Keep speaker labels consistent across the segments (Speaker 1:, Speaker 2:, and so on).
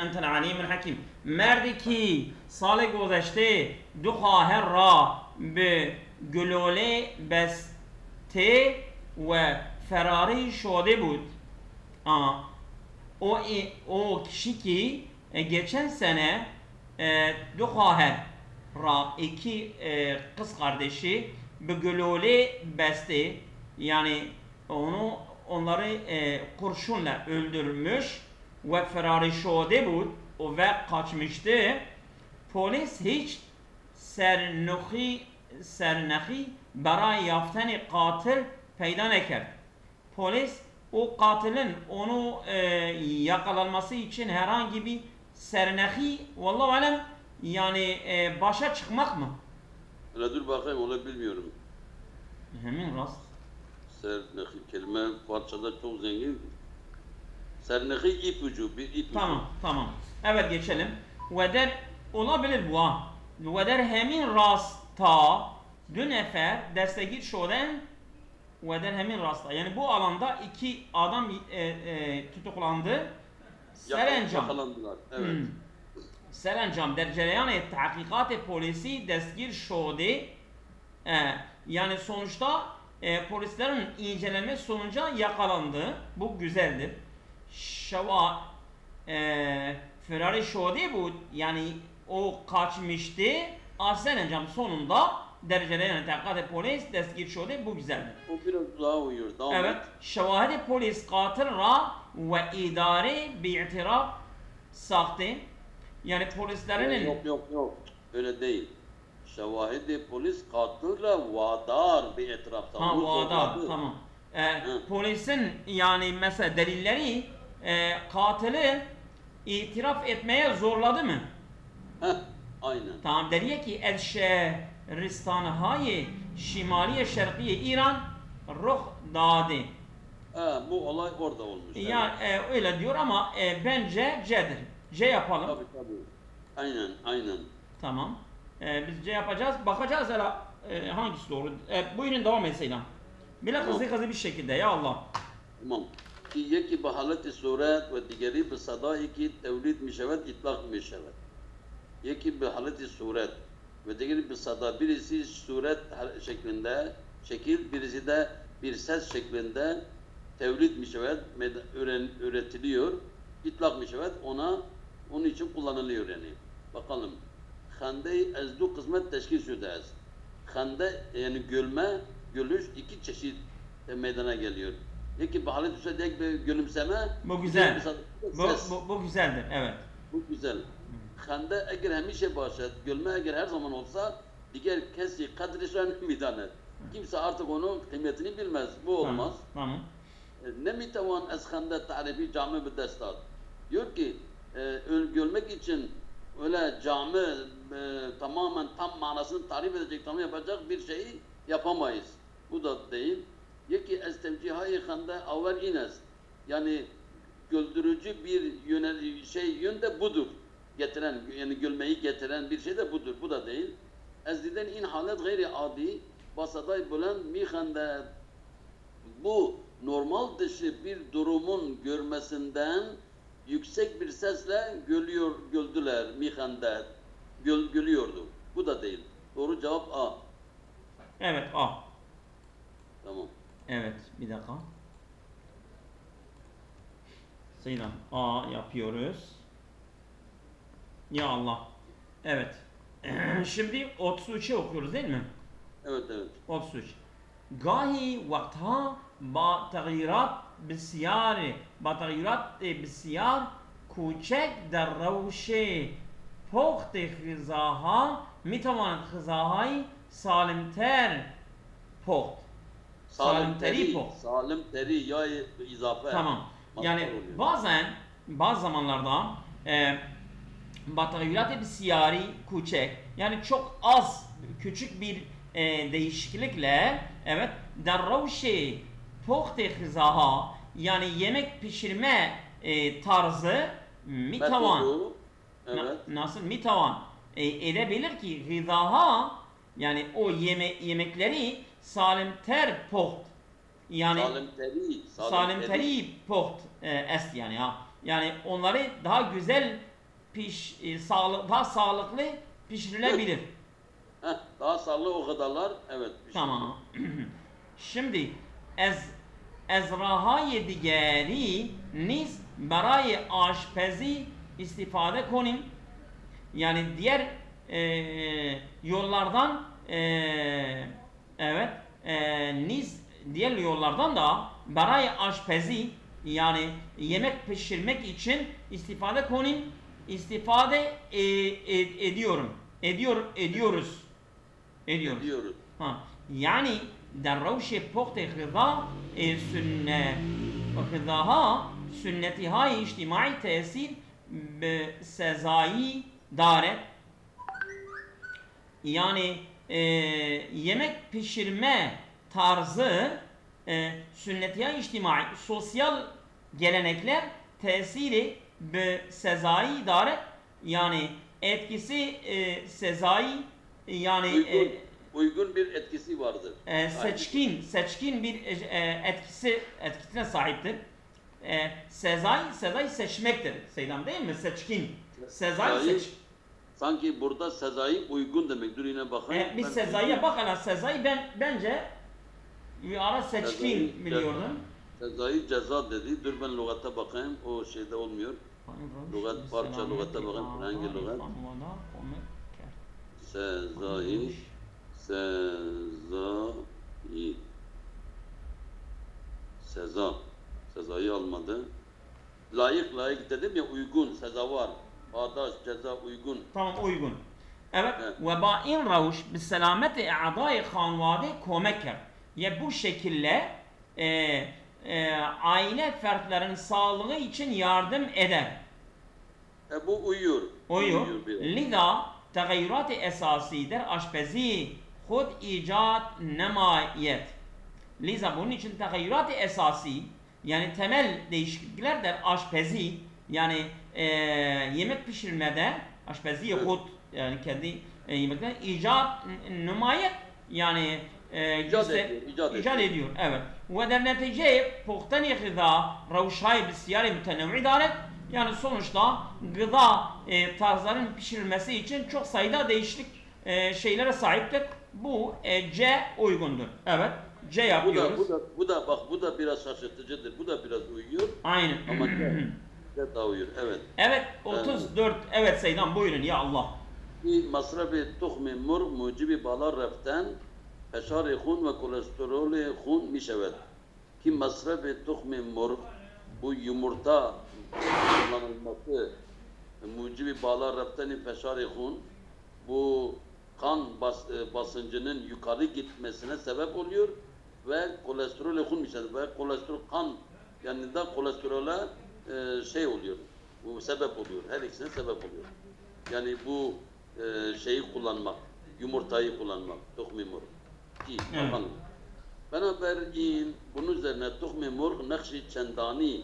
Speaker 1: انت العلیم الحکیم. مردی که سال گذشته دو خواهر را به گلوله بسته و فراری شده بود. O kişi ki geçen sene dü خواهر ra iki kız kardeşi begölole beste, yani onları kurşunla öldürmüş ve ferari şode bud ve kaçmıştı. Polis hiç sernehi برای yaftani katil peyda nekerd. Polis o katilin onu yakalanması için herhangi bir sernehi, vallahu alem, yani başa çıkmak mı?
Speaker 2: Öyle dur bakayım, onu bilmiyorum.
Speaker 1: Hemen rast.
Speaker 2: Sernehi kelime parçada çok zengin. Sernehi ipucu, bir ipucu.
Speaker 1: Tamam. Evet, geçelim. Ve der olabilir bu ha. Ve der hemin rasta dü nefer destegir şoden ve der hemin rasta. Yani bu alanda iki adam tutuklandı. Serencam.
Speaker 2: Yakalandılar. Evet.
Speaker 1: Serencam der cereyan tahkikat polisi destgir şode. Yani sonuçta polislerin inceleme sonucu yakalandı. Bu güzeldir. Şava ferari şode bu, yani o kaçmıştı. Serencam sonunda dereceleyen tahkikat polis destgir şode, bu güzeldir.
Speaker 2: O biraz daha uyuyor.
Speaker 1: Evet. Şevahid polis katil ra ve idare bi'tiraf sahtı. Yani polislerinin...
Speaker 2: Yok. Öyle değil. Şevahid polis katille vadar bir etrafta.
Speaker 1: Vadar, tamam. Polisin yani mesela delilleri katili itiraf etmeye zorladı mı?
Speaker 2: Aynen.
Speaker 1: Tamam, deriye ki el-Şehristanhâ-i Şimaliye Şerkiye İran ruh dâdi.
Speaker 2: Bu olay orada olmuş.
Speaker 1: Yani öyle diyor ama bence C'dir. C yapalım.
Speaker 2: Tabii. Aynen.
Speaker 1: Tamam. Biz C yapacağız. Bakacağız hele hangisi doğru. Buyurun devam et Selam. Bile hızlı bir şekilde ya Allah.
Speaker 2: Tamam. Ki yeki bahaleti suret ve digeri bi sadai ki tevlid mişevet, itlak mişevet. Yeki bahaleti suret ve digeri bi sada, birisi suret şeklinde şekil, birisi de bir ses şeklinde tevlid mişevet üretiliyor. İtlak mişevet onun için kullanılıyor yani. Bakalım. Hande ezdu kısmet teşkil südez. Hande yani gülüş iki çeşit meydana geliyor. Yeki bahalet üstedek bir gülümseme.
Speaker 1: Bu güzel. Bu güzeldir, evet.
Speaker 2: Bu güzel. Hande eğer hemişe başet, gülme eğer her zaman olsa, diğer kesi kadri şan midanet. Kimse artık onun kıymetini bilmez. Bu olmaz.
Speaker 1: Tamam.
Speaker 2: Ne mitavan ez hande tarifi cami bir destat. Diyor ki gülmek için öyle cami tamamen tam manasını tarif edecek, tam yapacak bir şeyi yapamayız. Bu da değil. Yeki estevcihayı hande avel ines. Yani güldürücü bir yönde budur. Getiren, yani gülmeyi getiren bir şey de budur. Bu da değil. Ezdiden in halet gayri adi basaday bulan mi hande, bu normal dışı bir durumun görmesinden yüksek bir sesle güldüler mihande. Gülüyordu. Bu da değil. Doğru cevap A.
Speaker 1: Evet, A.
Speaker 2: Tamam.
Speaker 1: Evet, bir dakika. Selam. A yapıyoruz. Ya Allah. Evet. Şimdi 33'ü okuyoruz değil mi?
Speaker 2: Evet.
Speaker 1: 33. Gahi vaktha ba tagyirat besyar کوچک در روش پخت غذاها میتواند غذاهای سالمتر پخت.
Speaker 2: Salimteri ya izafe.
Speaker 1: Tamam. Yani bazı zamanlarda batagürat besyari küçük, yani çok az, küçük bir değişiklikle, evet, در روش پخت غذاها, yani yemek pişirme tarzı mitavan.
Speaker 2: Evet.
Speaker 1: Nasıl mitavan edebilir ki gıdaha, yani o yemekleri salimter poht, yani salimteri poht est yani ya. Yani onları daha güzel daha sağlıklı pişirilebilir.
Speaker 2: Daha sağlıklı o kadarlar. Evet.
Speaker 1: Tamam. Şimdi ez rahay digeri niz برای آشپزی istifade konayım. Yani diğer yollardan evet diğer yollardan da برای آشپزی yani yemek pişirmek için istifade konayım. İstifade ediyorum. Ediyoruz. Ha. Yani در روش پخت غذا غذاها sünneti های اجتماعی تأثیر به سزایی دارد. Yani yemek pişirme tarzı sünnetiye içtimai sosyal gelenekler tesiri be sezai dare yani etkisi sezai yani
Speaker 2: uygun bir etkisi vardır.
Speaker 1: Seçkin bir etkisine sahiptir. Sezai seçmektir. Seydam değil mi? Seçkin. Sezai seç.
Speaker 2: Sanki burada sezai uygun demek. Dur yine bakayım.
Speaker 1: Biz sezaiye bakalım. Sezai bence bir ara seçkin biliyordum.
Speaker 2: Sezai ceza dedi. Dur ben lügata bakayım. O şeyde olmuyor. Lügat parça lügata bakayım. Hangi lügat? Sezai Sezai almadı. Layık dedim ya uygun. Seza var. Adaş, ceza uygun.
Speaker 1: Tamam uygun. Evet. Ve ba'in ravuş bis selameti a'dai khanvade komeker. Ya bu şekilde aile fertlerinin sağlığı için yardım eder.
Speaker 2: Bu uyuyor.
Speaker 1: Lida tegayyurat-ı esasidir aşpezi khud icat nemayet. Liza bunun için tegayyurat-ı esasi yani temel değişikliklerdir aşpezi yani yemek pişirmede aşpezi khud yani kendi yemekler icat nemayet yani icat ediyor. Evet. Ve der netice puhtani gıda ravşay bisyari mütenev'i daret yani sonuçta gıda tarzların pişirilmesi için çok sayıda değişik şeylere sahiptir. Bu C uygundur. Evet. C yapıyoruz.
Speaker 2: Bu da biraz şaşırtıcıdır. Bu da biraz uyuyor.
Speaker 1: Aynen.
Speaker 2: Ama C daha uyuyor. Evet.
Speaker 1: Evet 34. Evet Seydam buyurun ya Allah.
Speaker 2: Masraf-ı tuhmi mur mucibi balar raften feşar-ı khun ve kolesterol-i khun mişevet. Ki masraf-ı tuhmi mur bu yumurta kullanılması mucibi bağlar rapteni feşar-ı khun bu kan basıncının yukarı gitmesine sebep oluyor ve kolesterol khun mişevet ve kolesterol kan yani da kolesterole şey oluyor. Bu sebep oluyor. Her ikisine sebep oluyor. Yani bu şeyi kullanmak, yumurtayı kullanmak, tuhmi mur. Ki bakalım. Beraberin bunun üzerine tuhmi mur nakşi çendani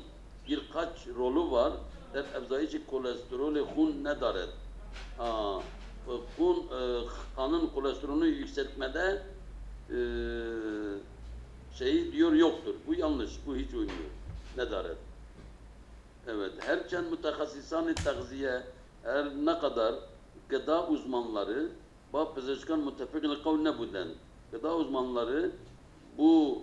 Speaker 2: birkaç rolü var. Der evzayıcı kolesterolü hun ne daret? Kanın kolesterolünü yükseltmede şeyi diyor yoktur. Bu yanlış. Bu hiç uymuyor. Ne daret? Evet. Herçen mütehassisan-ı tagziye her ne kadar gıda uzmanları pezeshkan mütefekil kavne buden gıda uzmanları bu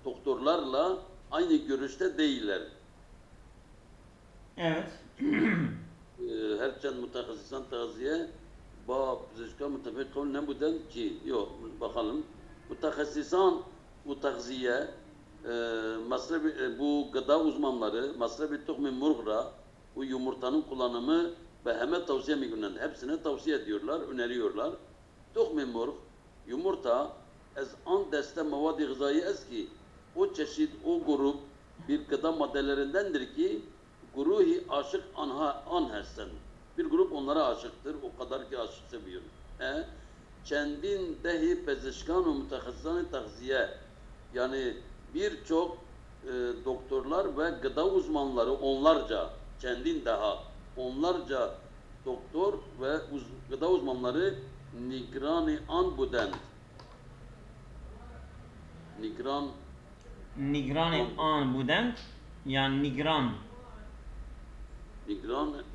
Speaker 2: doktorlarla aynı görüşte değiller.
Speaker 1: Evet.
Speaker 2: Herçen mütehassisan tagziye pezeshkan mütefekil kavne buden ki yok bakalım mütehassisan bu tagziye bu gıda uzmanları masraf-ı tuhmi murgra bu yumurtanın kullanımı ve hemen tavsiye mi günden hepsine tavsiye ediyorlar, öneriyorlar. Tuhmi murg yumurta ez an deste mevadi gızayı eski o çeşit o grup bir gıda maddelerindendir ki gruhi aşık an hessen. Bir grup onlara aşıktır. O kadar ki aşık seviyor. Kendin dehi pezeshkan-ı mütehassisan-ı tagziye yani birçok doktorlar ve gıda uzmanları onlarca doktor ve gıda uzmanları nigrani an buden
Speaker 1: Nigrani an buden yani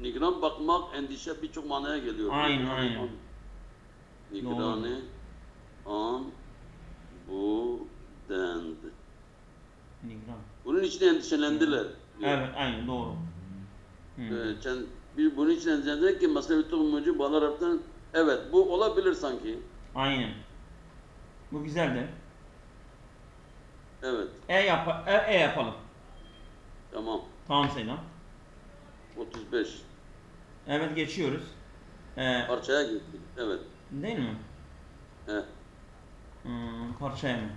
Speaker 2: Nigran bakmak, endişe birçok manaya geliyor.
Speaker 1: Aynen, aynen.
Speaker 2: Nigranı an bu dend.
Speaker 1: Nigran.
Speaker 2: Bunun için endişelendiler. diyor.
Speaker 1: Evet, aynen doğru.
Speaker 2: Bunun için endişelendiler ki Mesnevi Tuhummucu Balarab'dan evet bu olabilir sanki.
Speaker 1: Aynen. Bu güzeldi.
Speaker 2: Evet,
Speaker 1: Yapalım.
Speaker 2: tamam.
Speaker 1: Tamam Selam.
Speaker 2: 35.
Speaker 1: Evet geçiyoruz.
Speaker 2: Parçaya gittik. Evet.
Speaker 1: Değil mi?
Speaker 2: He.
Speaker 1: Parçaya mı?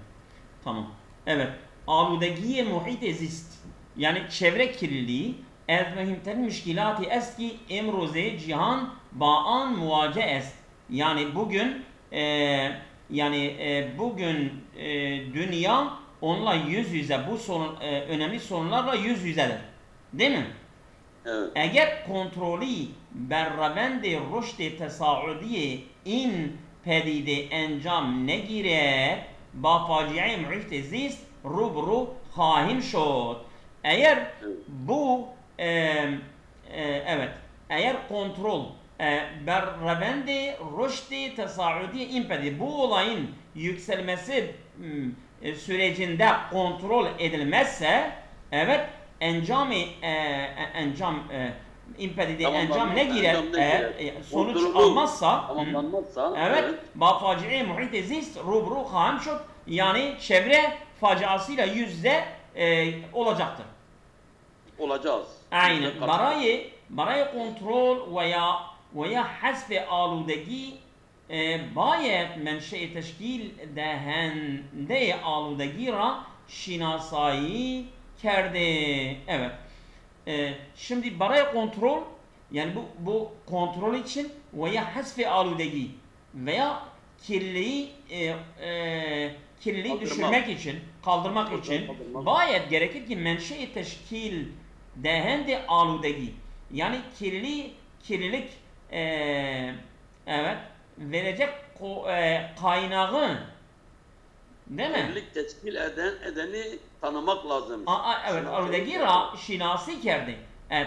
Speaker 1: Tamam. Evet. Aludagi muhit zist. Yani çevre kirliliği ez mühimterin müşkilati est ki emroze cihan ba'an muvace est. Yani bugün bugün dünya onunla yüz yüze bu önemli sorunlarla yüz yüzedir. Değil mi?
Speaker 2: Evet.
Speaker 1: Eğer kontrolü berravend rüşd tesaüdiye in pedide encam negire ba faciye muhit zist rubru khahim şod. Eğer bu evet eğer kontrol berravend rüşd tesaüdiye in pedide bu olayın yükselmesi sürecinde kontrol edilmezse evet encam impedide encam ne girer? Sonuç
Speaker 2: Kontrolü
Speaker 1: almazsa
Speaker 2: tamamlanmazsa
Speaker 1: evet ba faciye muhit zist rubru khahim şod yani çevre faciasıyla yüz yüze olacaktır.
Speaker 2: olacağız.
Speaker 1: Aynen.
Speaker 2: Biz de
Speaker 1: برای کنترل و یا حذف آلودگی باید منشأ تشکیل دهنده آلودگی را şinasayı کرده. Evet. Şimdi baraya kontrol yani bu kontrol için veya hasfi aludegi veya kirliliği
Speaker 2: Kaldırmak.
Speaker 1: düşürmek için, kaldırmak için
Speaker 2: Kaldırmak.
Speaker 1: bayet gerekir ki menşe-i teşkil dehende aludegi yani kirlilik evet verecek kaynağı değil mi?
Speaker 2: Kirlilik teşkil edeni tanımak lazım.
Speaker 1: Evet, aludegi ra şinasi kerdi.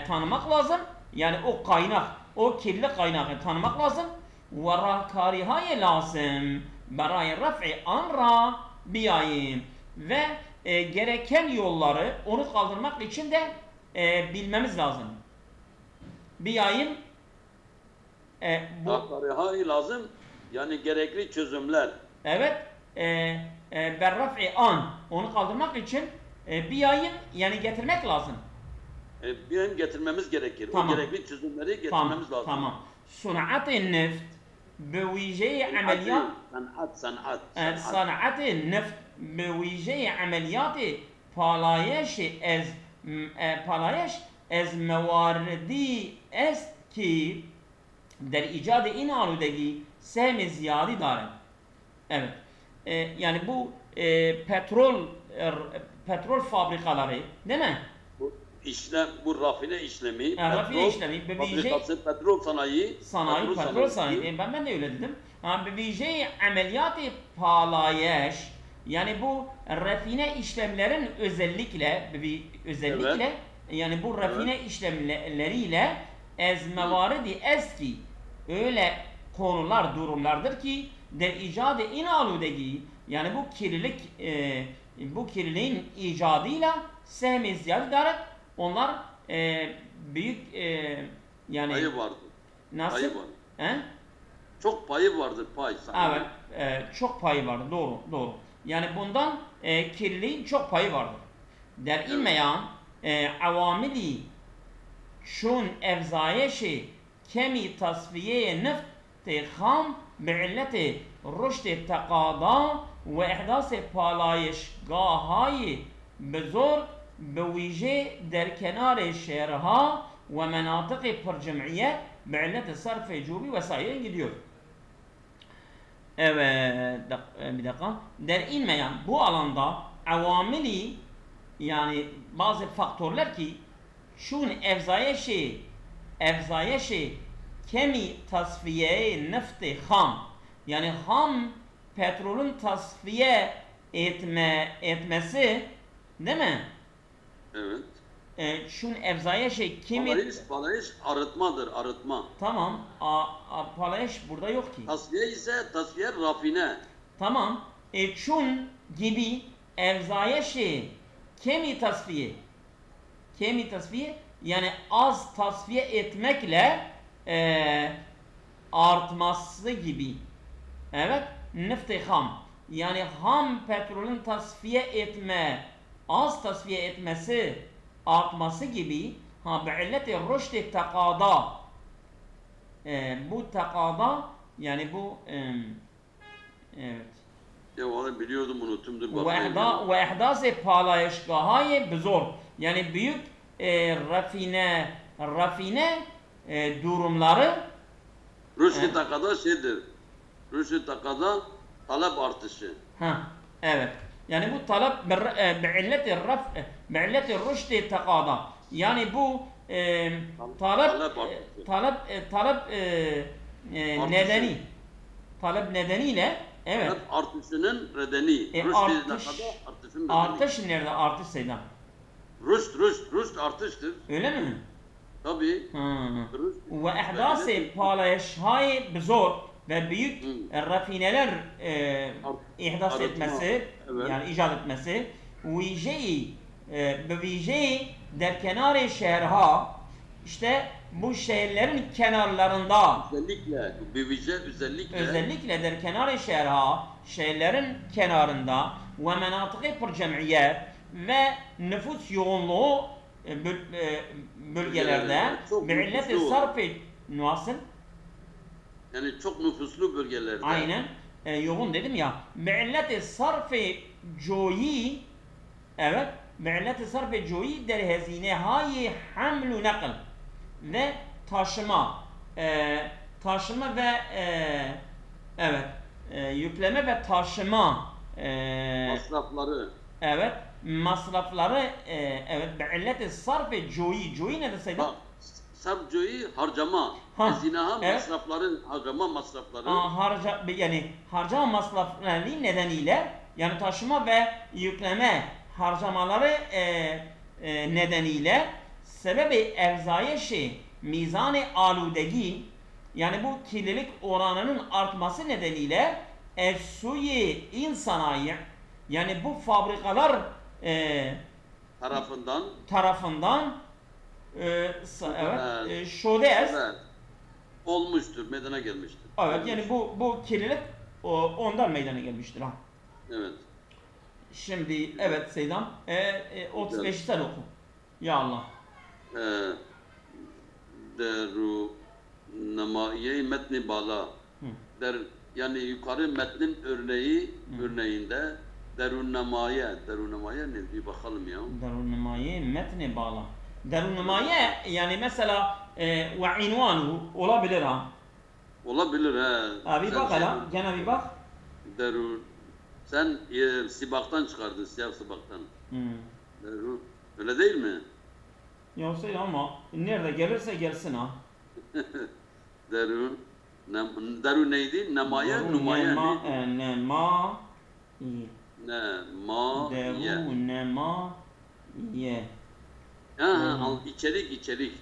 Speaker 1: Tanımak lazım. Yani o kaynak, o kirli kaynağı tanımak lazım. Ve rahkarihaye lazım. Baraya raf'i amra biyayim. Ve gereken yolları onu kaldırmak için de bilmemiz lazım. Biyayim bu
Speaker 2: Rahkarihaye lazım. Yani gerekli çözümler.
Speaker 1: evet berraf'i an onu kaldırmak için biyayim yani getirmek lazım.
Speaker 2: Bir an getirmemiz gerekir.
Speaker 1: Tamam.
Speaker 2: O gerekli çözümleri getirmemiz lazım.
Speaker 1: Tamam. Sun'at-ı neft بوجه عمليات
Speaker 2: Sanat.
Speaker 1: صنعت النفط بوجه عمليات پالایش از مواردی است که در ایجاد این آلودگی سهم زیادی دارد. Evet. Yani bu petrol fabrikaları değil mi?
Speaker 2: Bu rafine işlemi,
Speaker 1: Rafine işlemi,
Speaker 2: fabrikası, petrol sanayi,
Speaker 1: petrol sanayi. Ben de öyle dedim. BBJ ameliyatı palayeş yani bu rafine işlemlerin özellikle
Speaker 2: Evet.
Speaker 1: yani bu rafine işlemleriyle ezmevaridi eski öyle konular durumlardır ki der icadı in aludegi yani bu kirliliğin icadıyla sehmi ziyade daret onlar büyük yani
Speaker 2: payı vardır.
Speaker 1: nasıl?
Speaker 2: Payı var.
Speaker 1: He?
Speaker 2: Çok payı vardır pay.
Speaker 1: Evet, çok payı vardır. Doğru. Yani bundan kirliliğin çok payı vardır. Der ilmeyan avamili şun evzayişi kemi tasfiye neft ham bi'illeti rüşt tekada ve ihdas palayışgahayı bezor بویژه در کنار شهرها و مناطق پرجمعیت به علت صرف جوبی وسایل gidiyor. Evet, bir dakika. Der inmeyen bu alanda avamili yani bazı faktörler ki şun evzayişi kemi tasfiye nefti ham yani ham petrolün tasfiye etmesi değil mi?
Speaker 2: Evet.
Speaker 1: çün evzayişi kimi...
Speaker 2: Palayiş arıtmadır, arıtma.
Speaker 1: Tamam. Palayiş burada yok ki.
Speaker 2: Tasfiye ise tasfiye rafine.
Speaker 1: Tamam. Çün gibi evzayişi kemi tasfiye. Kemi tasfiye yani az tasfiye etmekle artması gibi. Evet. Nefti ham. Yani ham petrolün tasfiye etme, az tasfiye etmesi, artması gibi bi'illeti rüşti takada. Bu takada yani bu evet.
Speaker 2: Ya vallahi biliyordum unuttum dur
Speaker 1: Ve ihdası palayışgahayı bizor. Yani büyük rafine durumları
Speaker 2: Rüşti takada şeydir. Rüşti takada talep artışı.
Speaker 1: Evet. Yani bu talep bi'illeti rüşti takada. Yani bu talep nedeni. Talep nedeniyle evet.
Speaker 2: Talep artışının nedeni.
Speaker 1: Artış nerede? Artış Seydam.
Speaker 2: Rüşt artıştır.
Speaker 1: Öyle mi?
Speaker 2: Tabii.
Speaker 1: Ve ihdası palayışhay bizor ve büyük rafineler ihdas etmesi,
Speaker 2: evet.
Speaker 1: yani icat etmesi viceyi der kenarı şehirha işte bu şehirlerin kenarlarında özellikle der kenarı şehirha şehirlerin kenarında ve menatıkı pır cemiyet ve nüfus yoğunluğu bölgelerde bi'illeti sarfi nasıl?
Speaker 2: Yani çok nüfuslu bölgelerde.
Speaker 1: Aynen. Yoğun dedim ya. Bi'illeti sarfi joyi evet. Bi'illeti sarfi joyi der hazinehayi hamlu nakl ve taşıma ve evet yükleme ve taşıma
Speaker 2: masrafları.
Speaker 1: Evet. Masrafları evet. Bi'illeti sarfi joyi ne deseydim?
Speaker 2: Sarf joyi harcama. Hazinaha evet. Masrafları, harcama masrafları.
Speaker 1: Yani harcama masrafları nedeniyle yani taşıma ve yükleme harcamaları nedeniyle sebebi evzayişi mizan-ı aludegi yani bu kirlilik oranının artması nedeniyle efsuyi insanayi yani bu fabrikalar tarafından evet şodes
Speaker 2: olmuştur, meydana gelmiştir.
Speaker 1: Evet yani bu kirlilik ondan meydana gelmiştir ha.
Speaker 2: Evet.
Speaker 1: Şimdi evet Seydam 35 sen oku. Ya Allah.
Speaker 2: Deru namaye metni bala. Der yani yukarı metnin örneğinde derun namaye ne bir bakalım ya.
Speaker 1: Derun namaye metni bala. Derun namaye yani mesela ve invanu olabilir ha.
Speaker 2: Olabilir ha.
Speaker 1: Abi bak hala gene bir bak.
Speaker 2: Derun sen sibaktan çıkardın siyah sibaktan. Derun öyle değil mi?
Speaker 1: Yoksa ama nerede gelirse gelsin ha.
Speaker 2: Derun neydi? Nemaye, numaya neydi?
Speaker 1: Nema
Speaker 2: Deru
Speaker 1: nema ye.
Speaker 2: İçerik.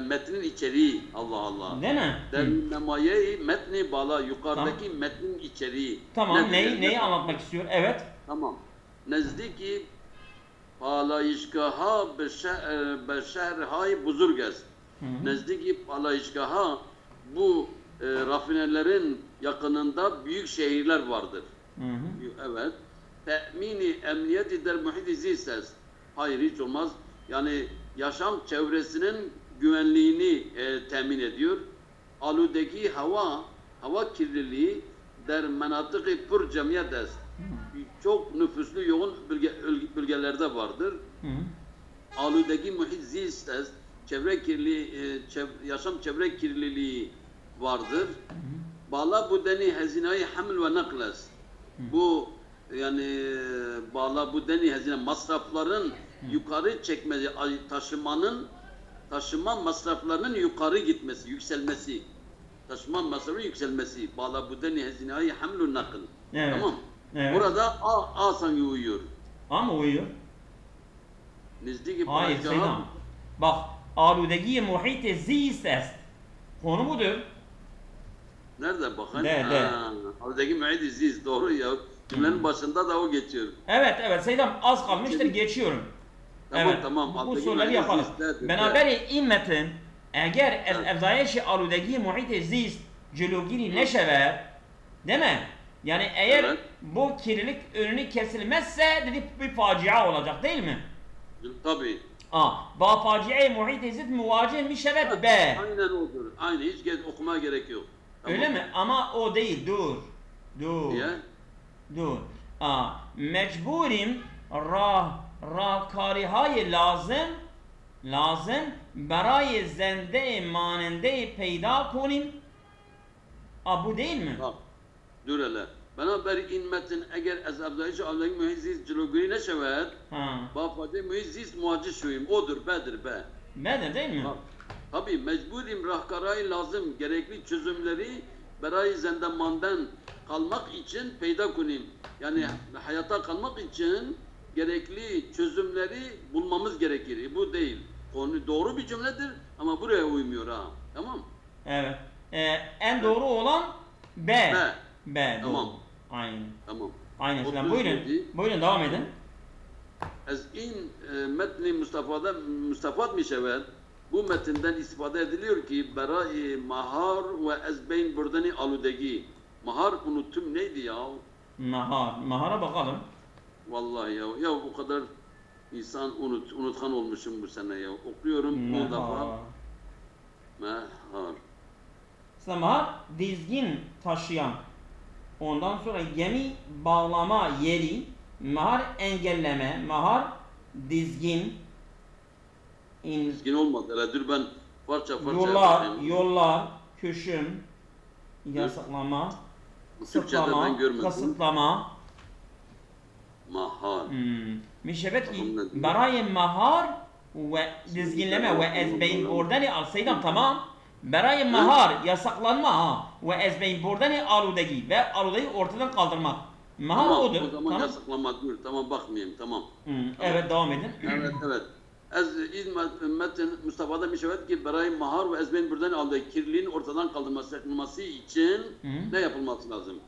Speaker 2: Metnin içeriği. Allah Allah.
Speaker 1: Değil mi?
Speaker 2: Derun nemaye metni bala. Yukarıdaki metnin içeriği.
Speaker 1: Tamam. Neyi anlatmak istiyor? Evet.
Speaker 2: Tamam. Nezdiki palayışgaha beşerhay buzurgez. Nezdiki palayışgaha bu rafinelerin yakınında büyük şehirler vardır. Evet. Te'mini emniyeti der muhit-i zisses. Hayır hiç olmaz. Yani yaşam çevresinin güvenliğini temin ediyor. Aludeki hava kirliliği der menatık-ı pur cemiyetes. Çok nüfuslu yoğun bölgelerde vardır. Aludeki muhit zisses çevre kirliliği, yaşam çevre kirliliği vardır. Bağla bu deni hazinayı haml ve nakles. Bu yani bağla bu deni hazine masrafların yukarı çekmesi, taşıma masraflarının yukarı gitmesi, yükselmesi. Taşıma masrafının yükselmesi. Bağla bu deni hazinayı haml ve nakl.
Speaker 1: Evet.
Speaker 2: Tamam.
Speaker 1: Evet.
Speaker 2: Burada A sanki uyuyor.
Speaker 1: A mı uyuyor?
Speaker 2: نزدیک
Speaker 1: Hayır
Speaker 2: پناهگاه
Speaker 1: Seydam. Bak aludegi muhit zist est. Konu budur.
Speaker 2: nerede bakın?
Speaker 1: De.
Speaker 2: Oradaki müeyyid iziz doğru ya. Cümlenin başında da o geçiyor.
Speaker 1: Evet Seydam az kalmıştır geçiyorum.
Speaker 2: Tamam,
Speaker 1: Evet
Speaker 2: tamam.
Speaker 1: bu
Speaker 2: Alttaki
Speaker 1: soruları
Speaker 2: müeyyid
Speaker 1: yapalım.
Speaker 2: iziz de.
Speaker 1: Beraber immetin eğer
Speaker 2: Evet.
Speaker 1: evzayişi aludegi muhit zist celogiri neşever değil mi? Yani eğer
Speaker 2: Evet.
Speaker 1: bu kirlilik önünü kesilmezse dedi bir facia olacak değil mi?
Speaker 2: Tabii.
Speaker 1: Ba faciye muhit zist muvacih mi şevet be.
Speaker 2: Aynen odur. Aynı hiç okumaya gerek yok. Tamam.
Speaker 1: Öyle mi? Ama o değil. Dur.
Speaker 2: Niye?
Speaker 1: Dur. Mecburim karihay lazım برای زنده ماننده پیدا کنیم. Bu değil mi?
Speaker 2: Bak. Dur hele. Beraber inmetin eğer ez abdayışı Allah'ın müezziz cilogiri ne şever?
Speaker 1: Ha.
Speaker 2: Bafade müezziz muacir şuyum. Odur bedir be.
Speaker 1: Bedir değil mi?
Speaker 2: Bak. Tabii mecburim rahkarayı lazım gerekli çözümleri berayı zendemandan kalmak için peyda kunayım. Yani hayata kalmak için gerekli çözümleri bulmamız gerekir. Bu değil. Konu doğru bir cümledir ama buraya uymuyor ha. Tamam?
Speaker 1: Evet. En doğru olan B.
Speaker 2: B.
Speaker 1: B.
Speaker 2: Tamam.
Speaker 1: Doğru. Aynen.
Speaker 2: Tamam.
Speaker 1: Aynen. Selam.
Speaker 2: 37.
Speaker 1: Buyurun. Buyurun devam edin.
Speaker 2: Ez in metni Mustafa'd mi şever? Bu metinden istifade ediliyor ki berai mahar ve ezbeyn burdani aludegi. Mahar unuttum neydi ya?
Speaker 1: Mahara bakalım.
Speaker 2: Vallahi ya o kadar insan unutkan olmuşum bu sene ya. Okuyorum 10 defa. Mahar.
Speaker 1: Mahar dizgin taşıyan. Ondan sonra gemi bağlama yeri. Mahar engelleme. Mahar dizgin.
Speaker 2: Dizgin olmadı. Hele dur ben parça
Speaker 1: Yollar, küşüm, yasaklama,
Speaker 2: Türkçe'de ben görmedim.
Speaker 1: kasıtlama.
Speaker 2: Mahar.
Speaker 1: Mişebet ki
Speaker 2: Tamam,
Speaker 1: beraye mahar ve dizginleme ve ezbeyn bordani al Seydam tamam. Beraye mahar yasaklanma ve ezbeyn bordani aludegi ve aludeyi ortadan kaldırmak. Mahar
Speaker 2: Tamam,
Speaker 1: odur.
Speaker 2: o zaman
Speaker 1: Tamam.
Speaker 2: yasaklamak dur. Tamam bakmayayım tamam.
Speaker 1: Evet devam edin.
Speaker 2: Evet. Ez metin Mustafa'da mişevet ki berayı mahar ve ezbeyn buradan aldığı kirliliğin ortadan kaldırılması için ne yapılması lazım?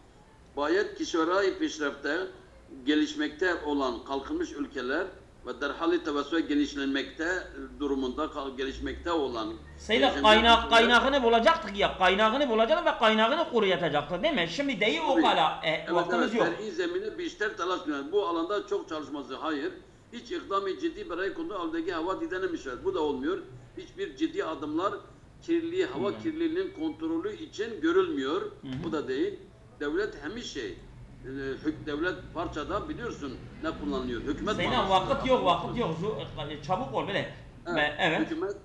Speaker 2: Bayet kişiverai peşrefte gelişmekte olan kalkınmış ülkeler ve derhali tevessüe genişlenmekte durumunda gelişmekte olan
Speaker 1: Seydam kaynağını bulacaktık ya. Kaynağını bulacaktık ve kaynağını koruyacaktık değil mi? Şimdi değil o kadar vaktimiz yok.
Speaker 2: Ter'i zemine bişter telaş günler. Bu alanda çok çalışması hayır. Hiç ikdam-ı ciddi berayı konuda aldaki hava didenemişler. Bu da olmuyor. Hiçbir ciddi adımlar kirliliği, hava kirliliğinin kontrolü için görülmüyor. Bu da değil. Devlet hem şey, devlet parçada biliyorsun ne kullanılıyor. Hükümet
Speaker 1: Seydam vakit yok. Çabuk ol böyle. Evet.
Speaker 2: Hükümet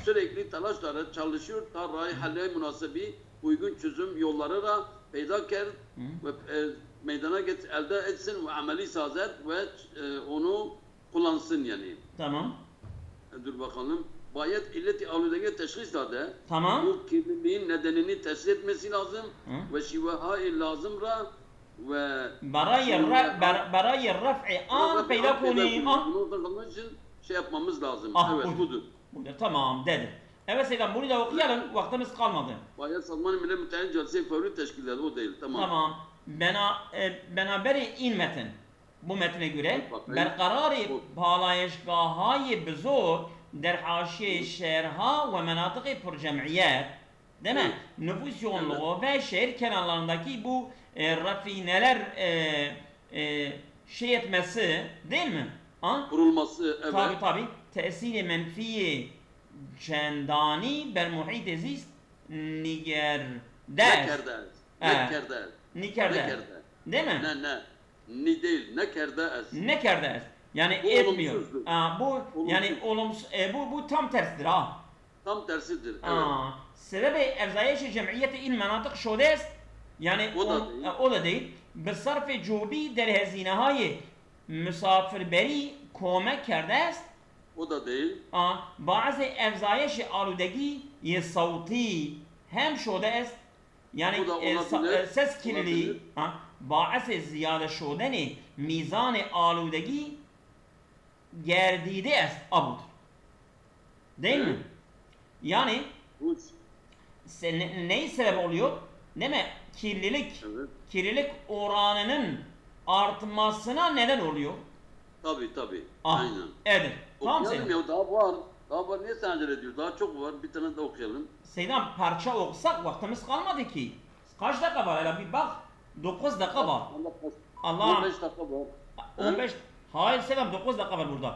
Speaker 2: sürekli telaşlara çalışıyor. Tarayı halle münasebi uygun çözüm yolları da peyda ker ve meydana elde etsin ve ameli sazet ve onu kullansın yani.
Speaker 1: Tamam.
Speaker 2: Dur bakalım. Bayet illeti aludenge teşhis de
Speaker 1: Tamam.
Speaker 2: bu kirliliğin nedenini teşhis etmesi lazım ve şivahai lazımra ve
Speaker 1: Barayı raf'i an peyda konuyum.
Speaker 2: Bunu kazanmak için şey yapmamız lazım. Evet budur.
Speaker 1: Tamam dedi. Evet Seydam bunu da okuyalım. Vaktimiz kalmadı.
Speaker 2: Bayet Salman ile müteahhit celse fevri teşkilat o değil. Tamam.
Speaker 1: Tamam. Beraber in metin. Bu metne göre berkararı palayışgahayı bizor der haşiye şehirha ve menatık purcemiyet değil mi? Nüfus yoğunluğu ve şehir kenarlarındaki bu rafineler şey etmesi değil mi?
Speaker 2: Kurulması evet.
Speaker 1: Tabi tesiri menfiye cendani ber muhit zist nigerder. Nikerder. Değil mi?
Speaker 2: Ni değil, ne kerde es.
Speaker 1: Ne kerde? Yani
Speaker 2: Bu
Speaker 1: etmiyor.
Speaker 2: olumsuzdur.
Speaker 1: Bu yani olumsuz. Bu tam tersidir ha.
Speaker 2: Tam tersidir. Evet.
Speaker 1: Sebebi evzayişi cemiyeti il menatık şodes yani o da değil. Besarf cubi der hezinehayi misafirбери komek kerdes.
Speaker 2: O da değil.
Speaker 1: Bazı evzayişi aludegi ye savti hem şodes yani ses kirliliği باعث زیاده شدن میزان آلودگی gerdide est abudur. Değil mi?
Speaker 2: Evet.
Speaker 1: Yani
Speaker 2: Bu,
Speaker 1: neyi sebep oluyor? Değil mi? Kirlilik,
Speaker 2: evet.
Speaker 1: kirlilik oranının artmasına neden oluyor.
Speaker 2: Tabii.
Speaker 1: Ah,
Speaker 2: Aynen.
Speaker 1: edir. Tamam
Speaker 2: Okuyalım
Speaker 1: Seydam.
Speaker 2: ya, daha var. Daha var. Niye sen acele ediyorsun? Daha çok var. Bir tane de okuyalım.
Speaker 1: Seydam parça okusak vaktimiz kalmadı ki. Kaç dakika var? Hele bir bak. 9 dakika var. Allah
Speaker 2: 15 dakika var.
Speaker 1: 15. Hayır Seydam 9 dakika var burada.